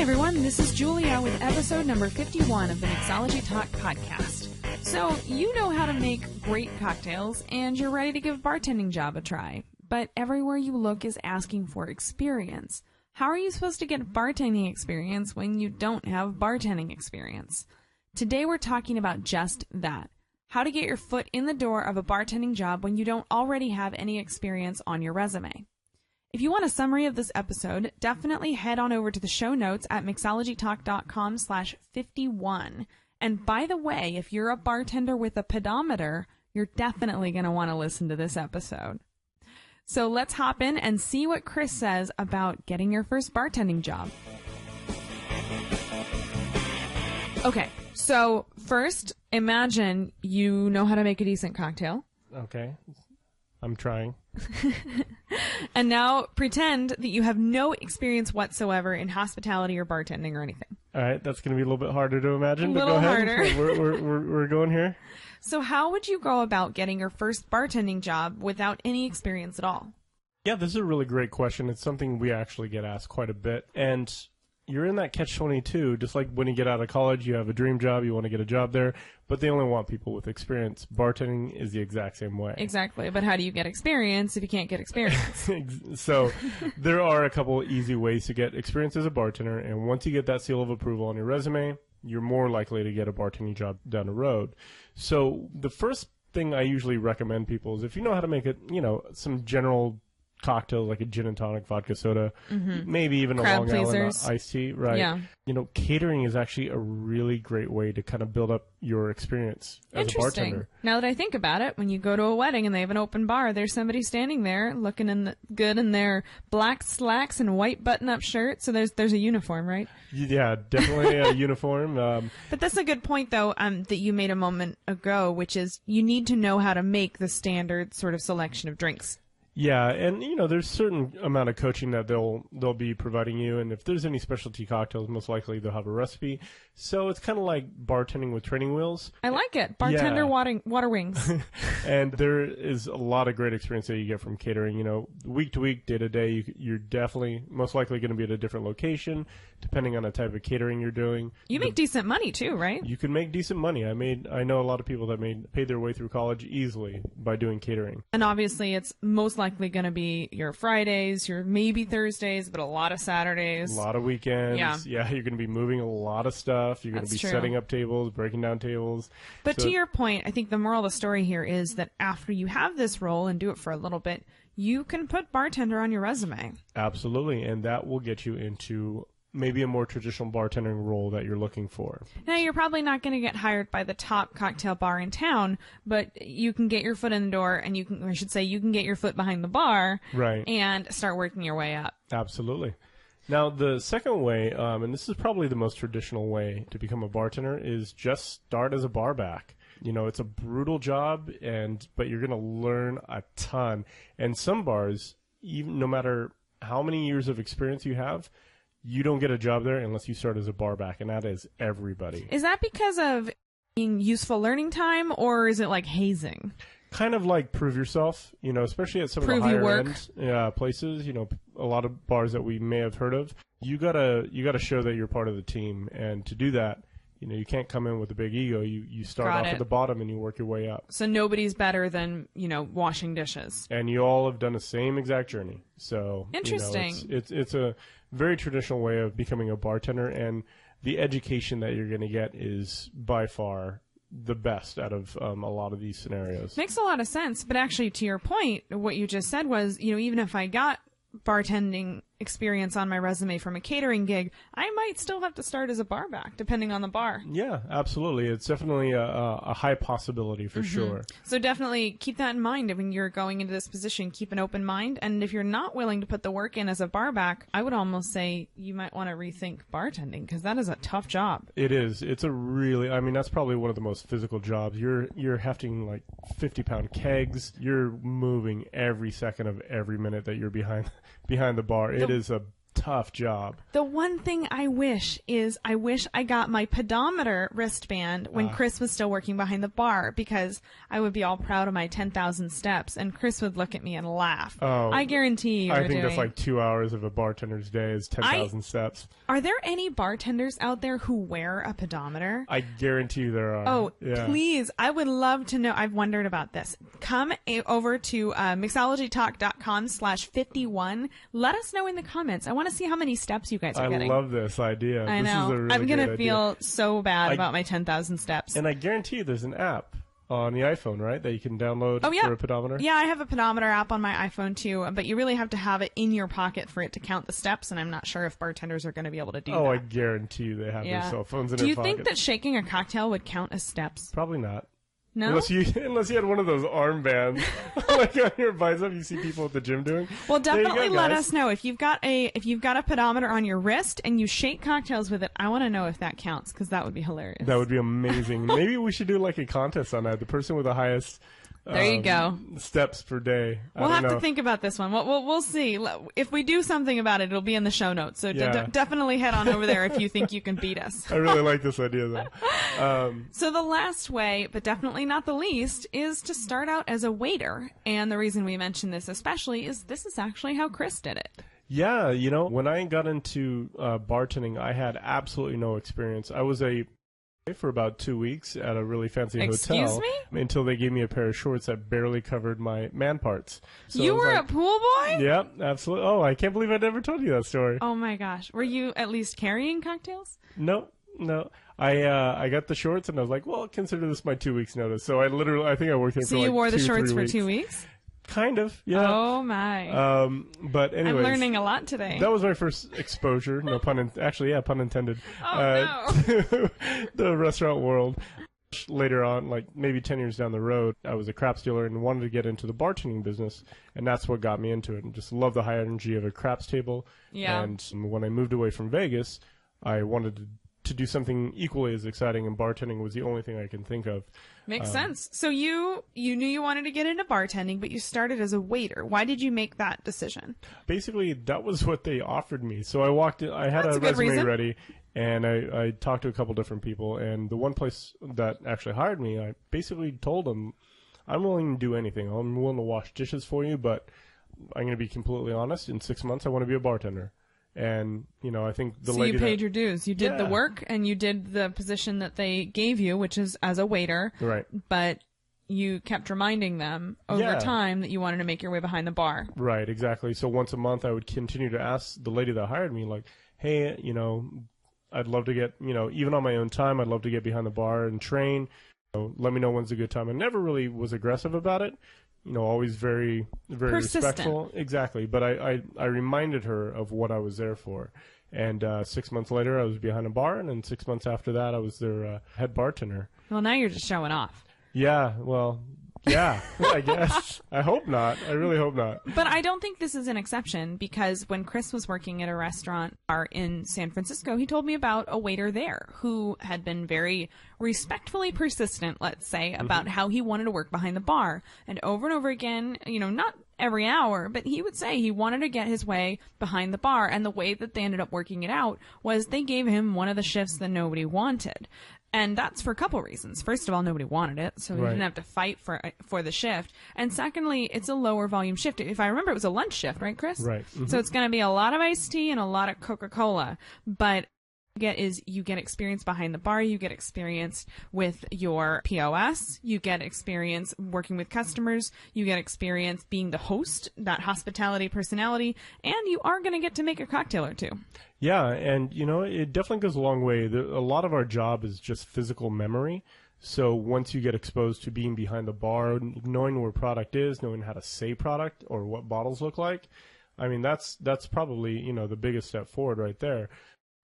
everyone, this is Julia with episode number 51 of the Mixology Talk podcast. So, you know how to make great cocktails, and you're ready to give a bartending job a try. But everywhere you look is asking for experience. How are you supposed to get bartending experience when you don't have bartending experience? Today we're talking about just that. How to get your foot in the door of a bartending job when you don't already have any experience on your resume. If you want a summary of this episode, definitely head on over to the show notes at mixologytalk.com/51. And by the way, if you're a bartender with a pedometer, you're definitely going to want to listen to this episode. So let's hop in and see what Chris says about getting your first bartending job. Okay, so first, imagine you know how to make a decent cocktail. Okay, I'm trying. And now pretend that you have no experience whatsoever in hospitality or bartending or anything. All right, that's going to be a little bit harder to imagine, but go ahead. Harder. We're going here. So how would you go about getting your first bartending job without any experience at all? Yeah, this is a really great question. It's something we actually get asked quite a bit. And you're in that catch-22, just like when you get out of college, you have a dream job, you want to get a job there, but they only want people with experience. Bartending is the exact same way. Exactly, but how do you get experience if you can't get experience? So there are a couple easy ways to get experience as a bartender, and once you get that seal of approval on your resume, you're more likely to get a bartending job down the road. So the first thing I usually recommend people is if you know how to make some general cocktails like a gin and tonic, vodka soda, maybe even a Long Island iced tea, right? Yeah. Catering is actually a really great way to kind of build up your experience as a bartender. Now that I think about it, when you go to a wedding and they have an open bar, there's somebody standing there looking good in their black slacks and white button-up shirt. So there's a uniform, right? Yeah, definitely a uniform. But that's a good point, though, that you made a moment ago, which is you need to know how to make the standard sort of selection of drinks. Yeah, and there's certain amount of coaching that they'll be providing you, and if there's any specialty cocktails, most likely they'll have a recipe. So it's kind of like bartending with training wheels. I like it. Bartender water wings. And there is a lot of great experience that you get from catering. Week to week, day to day, you're definitely most likely going to be at a different location, depending on the type of catering you're doing. You make decent money too, right? You can make decent money. I know a lot of people that paid their way through college easily by doing catering. And obviously, it's most likely going to be your Fridays, your maybe Thursdays, but a lot of Saturdays. A lot of weekends. Yeah, you're going to be moving a lot of stuff. You're going to be setting up tables, breaking down tables. But to your point, I think the moral of the story here is that after you have this role and do it for a little bit, you can put bartender on your resume. Absolutely, and that will get you into maybe a more traditional bartending role that you're looking for. Now, you're probably not going to get hired by the top cocktail bar in town, but you can get your foot in the door, and you can get your foot behind the bar, right, and start working your way up. Absolutely. Now, the second way, and this is probably the most traditional way to become a bartender, is just start as a bar back. It's a brutal job, but you're going to learn a ton. And some bars, even no matter how many years of experience you have, you don't get a job there unless you start as a bar back, and that is everybody. Is that because of being useful learning time, or is it like hazing? Kind of like prove yourself, especially at some of the higher end places, a lot of bars that we may have heard of. You gotta show that you're part of the team, and to do that, you can't come in with a big ego. You start off at the bottom and you work your way up. So nobody's better than, washing dishes. And you all have done the same exact journey. So interesting. It's a very traditional way of becoming a bartender, and the education that you're going to get is by far the best out of a lot of these scenarios. Makes a lot of sense. But actually, to your point, what you just said was, even if I got bartending experience on my resume from a catering gig, I might still have to start as a bar back, depending on the bar. Yeah, absolutely. It's definitely a high possibility for sure. So definitely keep that in mind when you're going into this position. Keep an open mind. And if you're not willing to put the work in as a bar back, I would almost say you might want to rethink bartending, because that is a tough job. It is. It's a really, that's probably one of the most physical jobs. You're hefting like 50-pound kegs. You're moving every second of every minute that you're behind the bar. It is a tough job. The one thing I wish I got my pedometer wristband when Chris was still working behind the bar, because I would be all proud of my 10,000 steps and Chris would look at me and laugh. Oh, I guarantee you. I think that's like 2 hours of a bartender's day is 10,000 steps. Are there any bartenders out there who wear a pedometer? I guarantee you there are. Oh, yeah. Please. I would love to know. I've wondered about this. Come over to mixologytalk.com/51. Let us know in the comments. I want to see how many steps you guys are getting. I love this idea. I know. This is a really I'm going to great feel idea. so bad about my 10,000 steps. And I guarantee you there's an app on the iPhone, right, that you can download for a pedometer? Yeah, I have a pedometer app on my iPhone too, but you really have to have it in your pocket for it to count the steps, and I'm not sure if bartenders are going to be able to do that. Oh, I guarantee you they have their cell phones in their pocket. Do you think that shaking a cocktail would count as steps? Probably not. No? Unless you had one of those armbands like on your bicep you see people at the gym doing. Well, definitely go, let guys. us know if you've got a pedometer on your wrist and you shake cocktails with it. I want to know if that counts, because that would be hilarious. That would be amazing. Maybe we should do like a contest on that. The person with the highest there you go. steps per day. We'll have to think about this one. We'll see. If we do something about it, it'll be in the show notes. So definitely head on over there if you think you can beat us. I really like this idea, though. So the last way, but definitely not the least, is to start out as a waiter. And the reason we mention this especially is this is actually how Chris did it. Yeah, when I got into bartending, I had absolutely no experience. I was for about 2 weeks at a really fancy hotel. Excuse me? Until they gave me a pair of shorts that barely covered my man parts. So you were a pool boy? Yeah, absolutely. Oh, I can't believe I never told you that story. Oh my gosh. Were you at least carrying cocktails? No. I got the shorts and I was like, well, consider this my 2 weeks notice. So I think I worked there for like 2 3 weeks. So you wore the shorts for 2 weeks? Kind of, yeah. Oh my. But anyways, I'm learning a lot today. That was my first exposure. No pun intended. Oh no. To the restaurant world. Later on, like maybe 10 years down the road, I was a craps dealer and wanted to get into the bartending business, and that's what got me into it. And just love the high energy of a craps table. Yeah. And when I moved away from Vegas, I wanted to do something equally as exciting, and bartending was the only thing I can think of. Makes sense. So you knew you wanted to get into bartending, but you started as a waiter. Why did you make that decision? Basically, that was what they offered me. So I walked in, I had That's a a good resume reason. ready, and I talked to a couple different people, and the one place that actually hired me, I basically told them, I'm willing to do anything. I'm willing to wash dishes for you, but I'm going to be completely honest. In 6 months, I want to be a bartender. And, I think the lady So you paid your dues. You did the Yeah. work, and you did the position that they gave you, which is as a waiter. Right. But you kept reminding them over Yeah. time that you wanted to make your way behind the bar. Right, exactly. So once a month, I would continue to ask the lady that hired me, like, hey, I'd love to get, even on my own time, I'd love to get behind the bar and train. Let me know when's a good time. I never really was aggressive about it. Always very, very Persistent. respectful. Exactly. But I reminded her of what I was there for. And 6 months later, I was behind a bar, and then 6 months after that, I was their head bartender. Well, now you're just showing off. Yeah, well, yeah, I guess. I hope not. I really hope not. But I don't think this is an exception, because when Chris was working at a restaurant bar in San Francisco, he told me about a waiter there who had been very respectfully persistent, let's say, about how he wanted to work behind the bar. And over again, not every hour, but he would say he wanted to get his way behind the bar. And the way that they ended up working it out was they gave him one of the shifts that nobody wanted. And that's for a couple reasons. First of all, nobody wanted it, so he Right. didn't have to fight for the shift. And secondly, it's a lower volume shift. If I remember, it was a lunch shift, right, Chris? Right. Mhm. So it's going to be a lot of iced tea and a lot of Coca-Cola. But you get experience behind the bar, you get experience with your POS, you get experience working with customers, you get experience being the host, that hospitality personality, and you are going to get to make a cocktail or two. Yeah, and it definitely goes a long way. A lot of our job is just physical memory. So once you get exposed to being behind the bar, knowing where product is, knowing how to say product or what bottles look like, I mean that's probably the biggest step forward right there.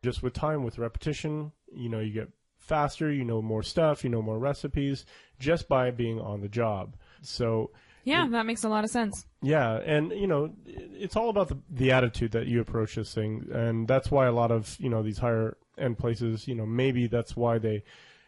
Just with time, with repetition, you get faster, more stuff, more recipes, just by being on the job. So Yeah, that makes a lot of sense. yeah, and it's all about the attitude that you approach this thing, and that's why a lot of these higher end places, maybe that's why they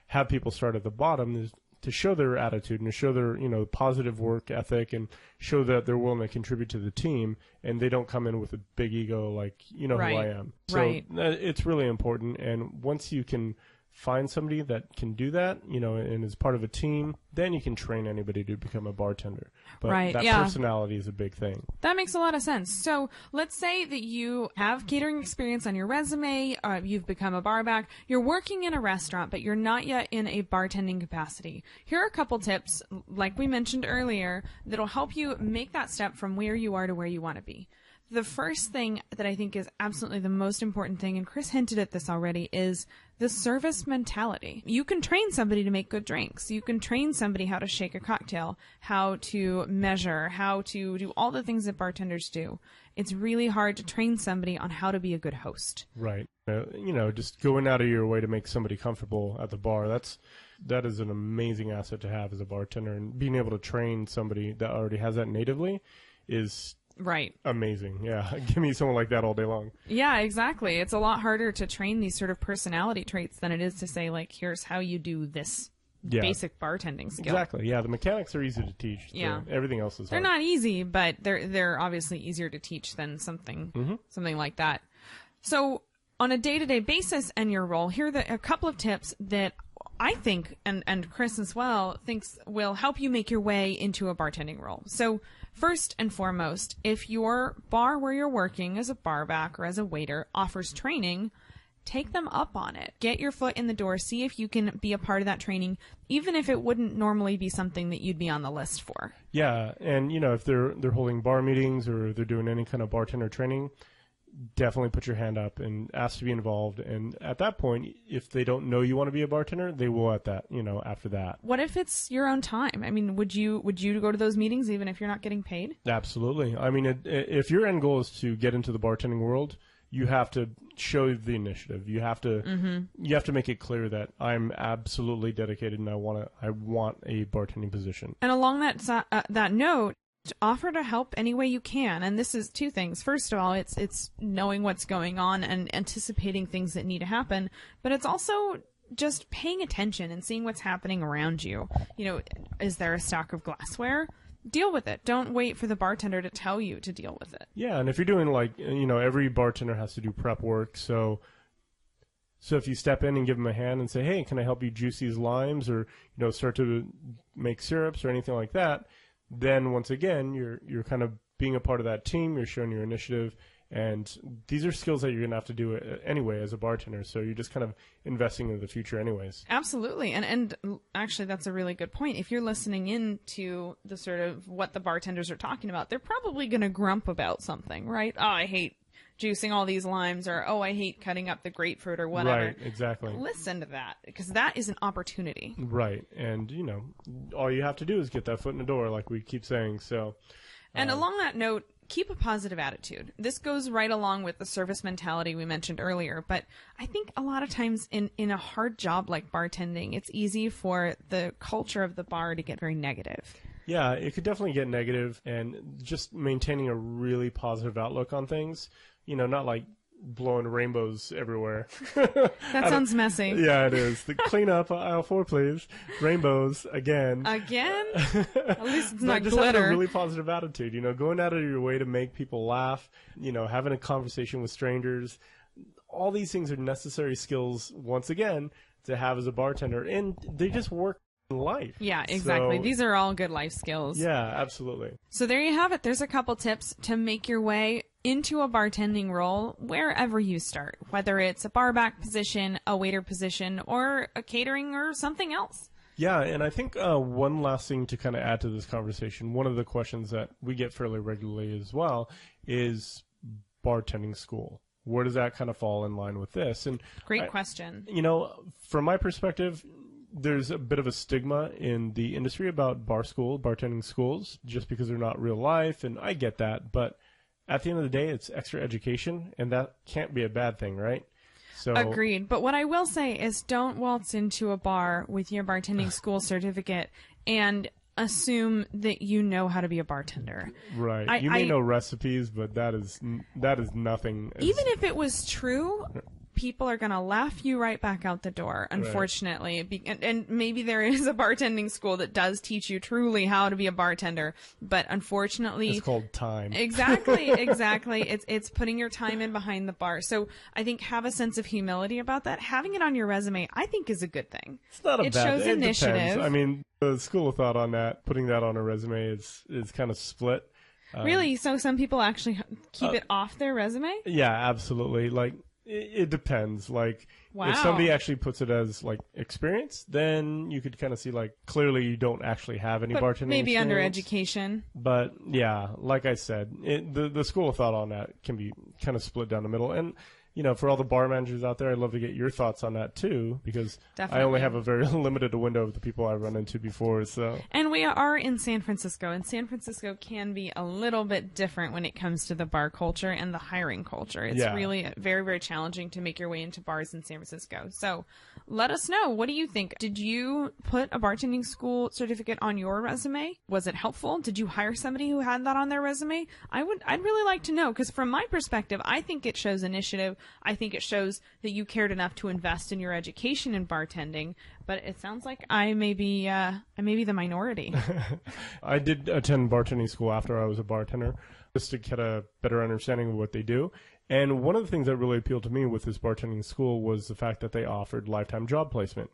have people start at the bottom, is to show their attitude and to show their, positive work ethic and show that they're willing to contribute to the team, and they don't come in with a big ego like, who I am. So it's really important. And once you can find somebody that can do that, and is part of a team, then you can train anybody to become a bartender. But that personality is a big thing. That makes a lot of sense. So let's say that you have catering experience on your resume, you've become a barback, you're working in a restaurant, but you're not yet in a bartending capacity. Here are a couple tips, like we mentioned earlier, that'll help you make that step from where you are to where you want to be. The first thing that I think is absolutely the most important thing, and Chris hinted at this already, is the service mentality. You can train somebody to make good drinks. You can train somebody how to shake a cocktail, how to measure, how to do all the things that bartenders do. It's really hard to train somebody on how to be a good host. Right. Just going out of your way to make somebody comfortable at the bar, that is an amazing asset to have as a bartender. And being able to train somebody that already has that natively is amazing. Yeah. Give me someone like that all day long. Yeah, exactly. It's a lot harder to train these sort of personality traits than it is to say, like, here's how you do this basic bartending skill. Exactly. Yeah, the mechanics are easy to teach. Yeah. Everything else is hard. They're not easy, but they're obviously easier to teach than something like that. So on a day-to-day basis in your role, here are a couple of tips that I think, and Chris as well, thinks will help you make your way into a bartending role. So first and foremost, if your bar where you're working as a barback or as a waiter offers training, take them up on it. Get your foot in the door. See if you can be a part of that training, even if it wouldn't normally be something that you'd be on the list for. Yeah, and if they're holding bar meetings or they're doing any kind of bartender training, definitely put your hand up and ask to be involved. And at that point, if they don't know you want to be a bartender, they will after that. What if it's your own time? I mean, would you go to those meetings even if you're not getting paid? Absolutely. I mean, if your end goal is to get into the bartending world, you have to show the initiative. You have to make it clear that I'm absolutely dedicated and I want a bartending position. And along that note, offer to help any way you can. And this is two things. First of all, it's knowing what's going on and anticipating things that need to happen, but it's also just paying attention and seeing what's happening around you. Is there a stock of glassware? Deal with it. Don't wait for the bartender to tell you to deal with it. Yeah, and if you're doing every bartender has to do prep work, so if you step in and give them a hand and say, hey, can I help you juice these limes or start to make syrups or anything like that, then once again, you're kind of being a part of that team, you're showing your initiative, and these are skills that you're going to have to do anyway as a bartender, so you're just kind of investing in the future anyways. Absolutely, and actually that's a really good point. If you're listening in to the sort of what the bartenders are talking about, they're probably going to grump about something, right? Oh, I hate juicing all these limes, or oh, I hate cutting up the grapefruit or whatever. Right, exactly. Listen to that, because that is an opportunity. Right, and all you have to do is get that foot in the door, like we keep saying. So, and along that note, keep a positive attitude. This goes right along with the service mentality we mentioned earlier, but I think a lot of times in a hard job like bartending, it's easy for the culture of the bar to get very negative. Yeah, it could definitely get negative, and just maintaining a really positive outlook on things. Not like blowing rainbows everywhere. That sounds messy. Yeah, it is. The clean up aisle 4, please. Rainbows again. Again? At least it's not just glitter. Having a really positive attitude. Going out of your way to make people laugh. Having a conversation with strangers. All these things are necessary skills once again to have as a bartender, and they just work in life. Yeah, exactly. So, these are all good life skills. Yeah, absolutely. So there you have it. There's a couple tips to make your way into a bartending role wherever you start, whether it's a barback position, a waiter position, or a catering or something else. Yeah, and I think one last thing to kind of add to this conversation, one of the questions that we get fairly regularly as well is bartending school. Where does that kind of fall in line with this? And great question. From my perspective, there's a bit of a stigma in the industry about bartending schools, just because they're not real life, and I get that, but at the end of the day, it's extra education, and that can't be a bad thing, right? So agreed. But what I will say is don't waltz into a bar with your bartending school certificate and assume that you know how to be a bartender. Right. You may know recipes, but that is nothing. Even if it was true, people are going to laugh you right back out the door, unfortunately. Right. And maybe there is a bartending school that does teach you truly how to be a bartender, but unfortunately... It's called time. Exactly. It's putting your time in behind the bar. So I think have a sense of humility about that. Having it on your resume, I think, is a good thing. It's not a bad thing. It shows initiative. Depends. I mean, the school of thought on that, putting that on a resume is kind of split. Really? So some people actually keep it off their resume? Yeah, absolutely. Like, it depends. Like, wow. If somebody actually puts it as, like, experience, then you could kind of see, like, clearly you don't actually have any bartending maybe experience. Under education. But, yeah, like I said, the school of thought on that can be kind of split down the middle. And, you know, for all the bar managers out there, I'd love to get your thoughts on that, too, because Definitely. I only have a very limited window of the people I've run into before. So. And we are in San Francisco, and San Francisco can be a little bit different when it comes to the bar culture and the hiring culture. It's really very, very challenging to make your way into bars in San Francisco. So let us know. What do you think? Did you put a bartending school certificate on your resume? Was it helpful? Did you hire somebody who had that on their resume? I'd really like to know, because from my perspective, I think it shows initiative. I think it shows that you cared enough to invest in your education in bartending, but it sounds like I may be the minority. I did attend bartending school after I was a bartender, just to get a better understanding of what they do. And one of the things that really appealed to me with this bartending school was the fact that they offered lifetime job placement.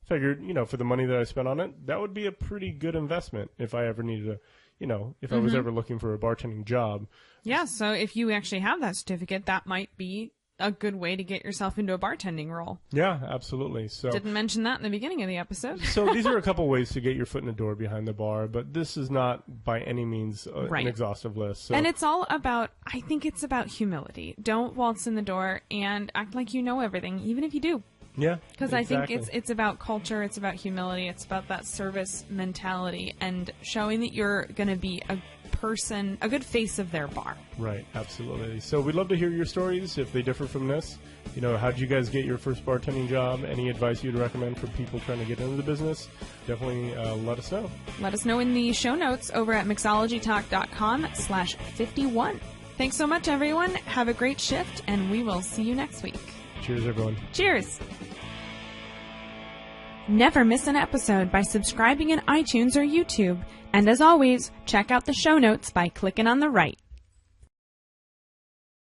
I figured, you know, for the money that I spent on it, that would be a pretty good investment if I ever needed to, you know, if I was ever looking for a bartending job. Yeah, so if you actually have that certificate, that might be a good way to get yourself into a bartending role. Yeah, absolutely. So didn't mention that in the beginning of the episode. So these are a couple ways to get your foot in the door behind the bar, but this is not by any means an exhaustive list. So. And it's all about, I think it's about humility. Don't waltz in the door and act like you know everything, even if you do. Yeah, because exactly. I think it's about culture, it's about humility, it's about that service mentality and showing that you're going to be a person, a good face of their bar. Right, absolutely. So we'd love to hear your stories if they differ from this. You know, how did you guys get your first bartending job? Any advice you'd recommend for people trying to get into the business? Definitely let us know. Let us know in the show notes over at mixologytalk.com/51. Thanks so much, everyone. Have a great shift, and we will see you next week. Cheers, everyone. Cheers. Never miss an episode by subscribing in iTunes or YouTube. And as always, check out the show notes by clicking on the right.